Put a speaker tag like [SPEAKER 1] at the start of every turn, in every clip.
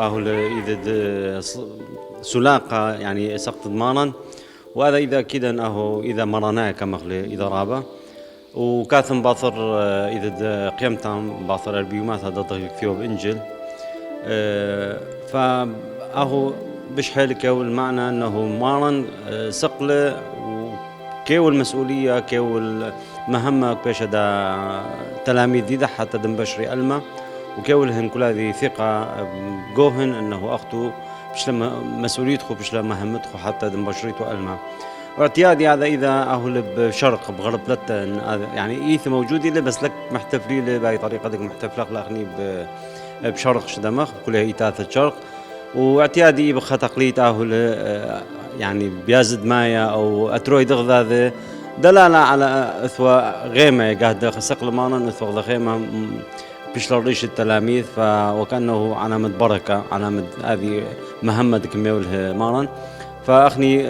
[SPEAKER 1] اهو اذا سلاقه يعني سقط ضمانا، وهذا اذا كذا اهو اذا مرناه كمخلي اذا رابه وكاثم باثر اذا قيمتهم باثر البيومات هذا ضغط ثيوب انجل فاهو بشحال كاو المعنى انه مارن سقله كيو المسؤوليه كيو المهمه كيش دا تلاميذ دي حتى دم بشري الما وكيولهن كل هذه ثقه جوهن انه اختو باش لما مسؤوليته باش لما مهمته حتى دم بشريته الما واعتيادي هذا اذا اهل بشرق بغرب لتن يعني ايث موجودي له بس لك محتفلي له باي طريقه دك محتفله خلاقني بشرق شدمخ كلها ايثاث الشرق واعتيادي بخ تقليد اهل يعني بيازد مايا او اتروي دغذا دلاله على اثوى غيمه قاعد سقل مانا اثوى غيمه بيش لريش التلاميذ وكانه علامه بركه علامه هذه مهمه كميوله مانا فاخني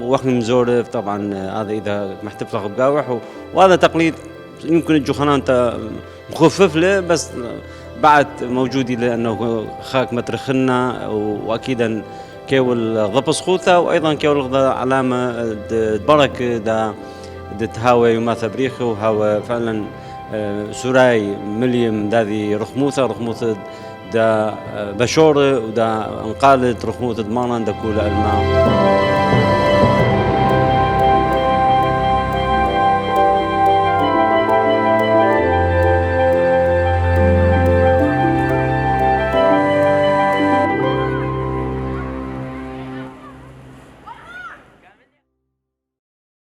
[SPEAKER 1] واخني مزور طبعا هذا اذا محتفل بقاوح وهذا تقليد يمكن الجوخانه انت مخفف له بس بعد موجودي لانه خاك مترخنا واكيدا كيول ضبص خوثه وايضا كيول علامه بركه دا تهاوي يوم ثبريخه وهاوى فعلا سوراي مليم داذي رخموثه دا بشورة ودا انقالت رخموثة ضمانا دا كل الماء